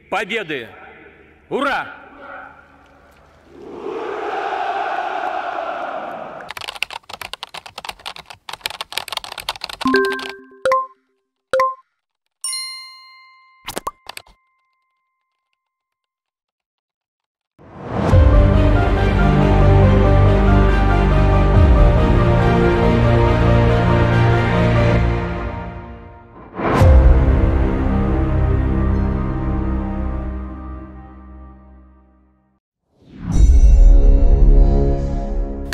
Победы! Ура!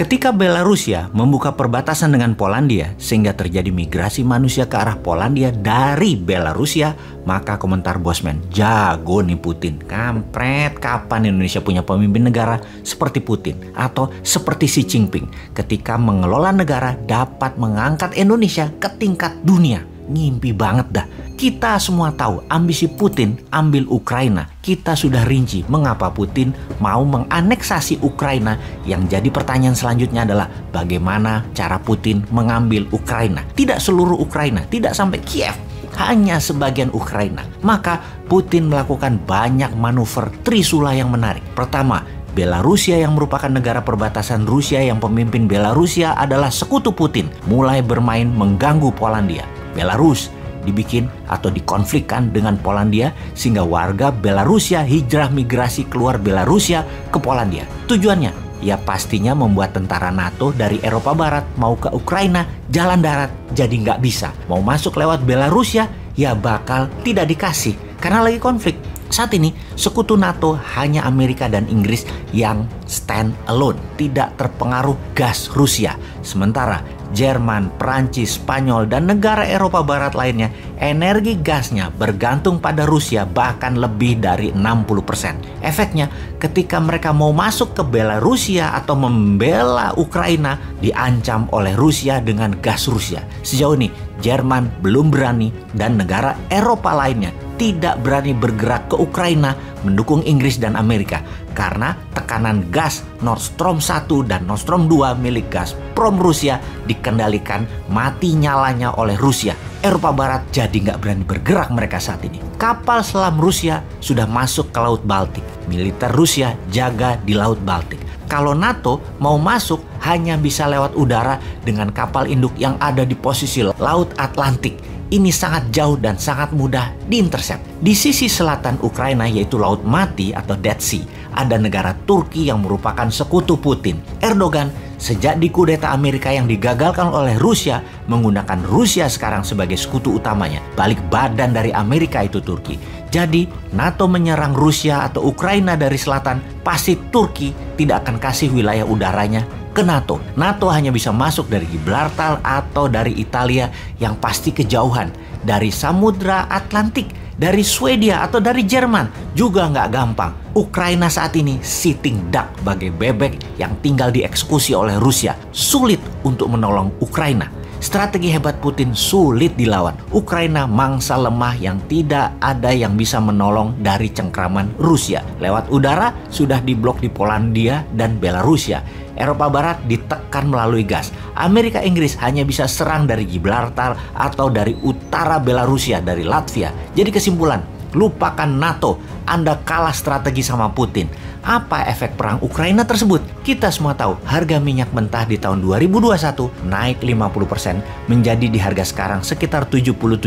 Ketika Belarusia membuka perbatasan dengan Polandia sehingga terjadi migrasi manusia ke arah Polandia dari Belarusia, maka komentar Bosman, jago nih Putin. Kampret, kapan Indonesia punya pemimpin negara seperti Putin atau seperti Xi Jinping ketika mengelola negara dapat mengangkat Indonesia ke tingkat dunia. Ngimpi banget dah. Kita semua tahu ambisi Putin ambil Ukraina. Kita sudah rinci mengapa Putin mau menganeksasi Ukraina. Yang jadi pertanyaan selanjutnya adalah bagaimana cara Putin mengambil Ukraina. Tidak seluruh Ukraina, tidak sampai Kiev, hanya sebagian Ukraina. Maka Putin melakukan banyak manuver trisula yang menarik. Pertama, Belarusia yang merupakan negara perbatasan Rusia yang pemimpin Belarusia adalah sekutu Putin, mulai bermain mengganggu Polandia. Belarus dibikin atau dikonflikkan dengan Polandia sehingga warga Belarusia hijrah migrasi keluar Belarusia ke Polandia. Tujuannya ya pastinya membuat tentara NATO dari Eropa Barat mau ke Ukraina jalan darat jadi nggak bisa. Mau masuk lewat Belarusia ya bakal tidak dikasih karena lagi konflik. Saat ini sekutu NATO hanya Amerika dan Inggris yang stand alone, tidak terpengaruh gas Rusia. Sementara Jerman, Prancis, Spanyol, dan negara Eropa Barat lainnya energi gasnya bergantung pada Rusia bahkan lebih dari 60%. Efeknya ketika mereka mau masuk ke Belarusia atau membela Ukraina diancam oleh Rusia dengan gas Rusia. Sejauh ini Jerman belum berani dan negara Eropa lainnya tidak berani bergerak ke Ukraina mendukung Inggris dan Amerika karena tekanan gas Nord Stream 1 dan Nord Stream 2 milik Gazprom Rusia dikendalikan mati nyalanya oleh Rusia. Eropa Barat jadi nggak berani bergerak mereka saat ini. Kapal selam Rusia sudah masuk ke Laut Baltik. Militer Rusia jaga di Laut Baltik. Kalau NATO mau masuk hanya bisa lewat udara dengan kapal induk yang ada di posisi Laut Atlantik. Ini sangat jauh dan sangat mudah diintercept. Di sisi selatan Ukraina yaitu Laut Mati atau Dead Sea, ada negara Turki yang merupakan sekutu Putin. Erdogan sejak dikudeta Amerika yang digagalkan oleh Rusia menggunakan Rusia sekarang sebagai sekutu utamanya. Balik badan dari Amerika itu Turki. Jadi NATO menyerang Rusia atau Ukraina dari selatan, pasti Turki tidak akan kasih wilayah udaranya ke NATO. NATO hanya bisa masuk dari Gibraltar atau dari Italia yang pasti kejauhan. Dari Samudra Atlantik, dari Swedia atau dari Jerman juga nggak gampang. Ukraina saat ini sitting duck bagai bebek yang tinggal dieksekusi oleh Rusia. Sulit untuk menolong Ukraina. Strategi hebat Putin sulit dilawan. Ukraina mangsa lemah yang tidak ada yang bisa menolong dari cengkraman Rusia. Lewat udara sudah diblok di Polandia dan Belarusia. Eropa Barat ditekan melalui gas. Amerika Inggris hanya bisa serang dari Gibraltar atau dari utara Belarusia, dari Latvia. Jadi kesimpulan, lupakan NATO. Anda kalah strategi sama Putin. Apa efek perang Ukraina tersebut? Kita semua tahu harga minyak mentah di tahun 2021 naik 50% menjadi di harga sekarang sekitar $77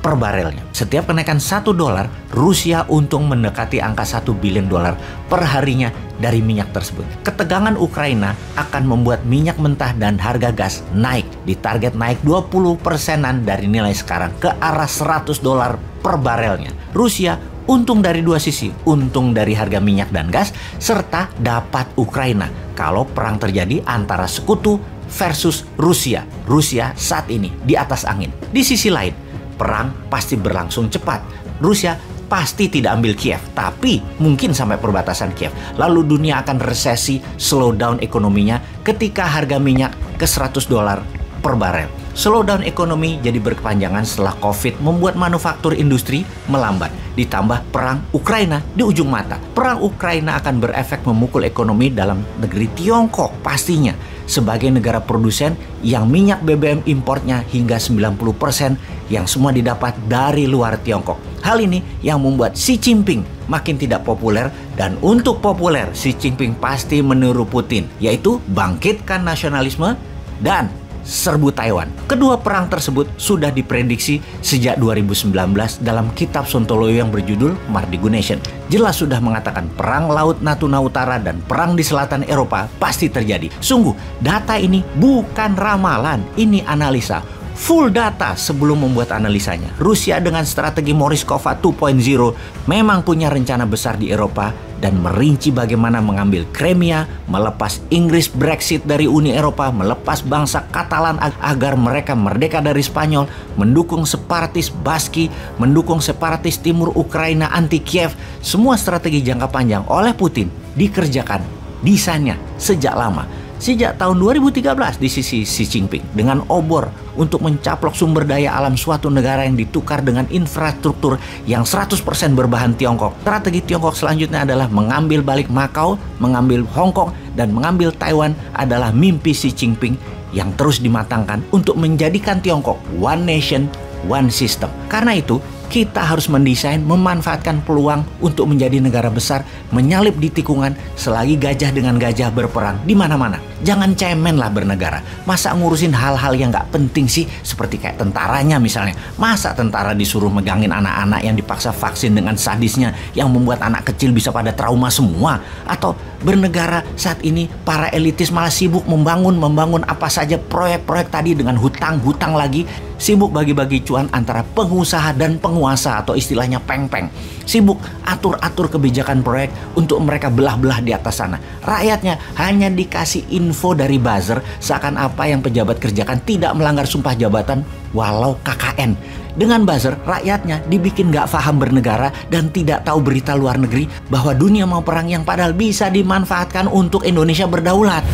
per barelnya. Setiap kenaikan $1, Rusia untung mendekati angka $1 billion per harinya dari minyak tersebut. Ketegangan Ukraina akan membuat minyak mentah dan harga gas naik. Ditarget naik 20%-an dari nilai sekarang ke arah $100 per barelnya. Rusia untung dari dua sisi, untung dari harga minyak dan gas, serta dapat Ukraina kalau perang terjadi antara sekutu versus Rusia. Rusia saat ini di atas angin. Di sisi lain, perang pasti berlangsung cepat. Rusia pasti tidak ambil Kiev, tapi mungkin sampai perbatasan Kiev. Lalu dunia akan resesi, slow down ekonominya ketika harga minyak ke $100 per barel. Slowdown ekonomi jadi berkepanjangan setelah COVID membuat manufaktur industri melambat. Ditambah perang Ukraina di ujung mata. Perang Ukraina akan berefek memukul ekonomi dalam negeri Tiongkok pastinya. sebagai negara produsen yang minyak BBM importnya hingga 90% yang semua didapat dari luar Tiongkok. Hal ini yang membuat Xi Jinping makin tidak populer, dan untuk populer Xi Jinping pasti meniru Putin, yaitu bangkitkan nasionalisme dan serbu Taiwan. Kedua perang tersebut sudah diprediksi sejak 2019 dalam kitab Sontoloyo yang berjudul Mardigu Nation. Jelas sudah mengatakan perang Laut Natuna Utara dan perang di selatan Eropa pasti terjadi. Sungguh, data ini bukan ramalan, ini analisa. Full data sebelum membuat analisanya. Rusia dengan strategi Morishkova 2.0 memang punya rencana besar di Eropa dan merinci bagaimana mengambil Crimea, melepas Inggris Brexit dari Uni Eropa, melepas bangsa Katalan agar mereka merdeka dari Spanyol, mendukung separatis Baski, mendukung separatis timur Ukraina anti Kiev. Semua strategi jangka panjang oleh Putin dikerjakan desainnya sejak lama. Sejak tahun 2013 di sisi Xi Jinping dengan obor untuk mencaplok sumber daya alam suatu negara yang ditukar dengan infrastruktur yang 100% berbahan Tiongkok. Strategi Tiongkok selanjutnya adalah mengambil balik Macau, mengambil Hong Kong, dan mengambil Taiwan adalah mimpi Xi Jinping yang terus dimatangkan untuk menjadikan Tiongkok one nation, one system. Karena itu, kita harus mendesain, memanfaatkan peluang untuk menjadi negara besar, menyalip di tikungan selagi gajah dengan gajah berperang di mana-mana. Jangan cemen lah bernegara. Masa ngurusin hal-hal yang nggak penting sih, seperti kayak tentaranya misalnya. Masa tentara disuruh megangin anak-anak yang dipaksa vaksin dengan sadisnya yang membuat anak kecil bisa pada trauma semua? Atau bernegara saat ini para elitis malah sibuk membangun apa saja proyek-proyek tadi dengan hutang lagi, sibuk bagi-bagi cuan antara pengusaha dan penguasa atau istilahnya peng-peng. Sibuk atur-atur kebijakan proyek untuk mereka belah-belah di atas sana. Rakyatnya hanya dikasih info dari buzzer seakan apa yang pejabat kerjakan tidak melanggar sumpah jabatan walau KKN. Dengan buzzer, rakyatnya dibikin gak paham bernegara dan tidak tahu berita luar negeri bahwa dunia mau perang yang padahal bisa dimanfaatkan untuk Indonesia berdaulat.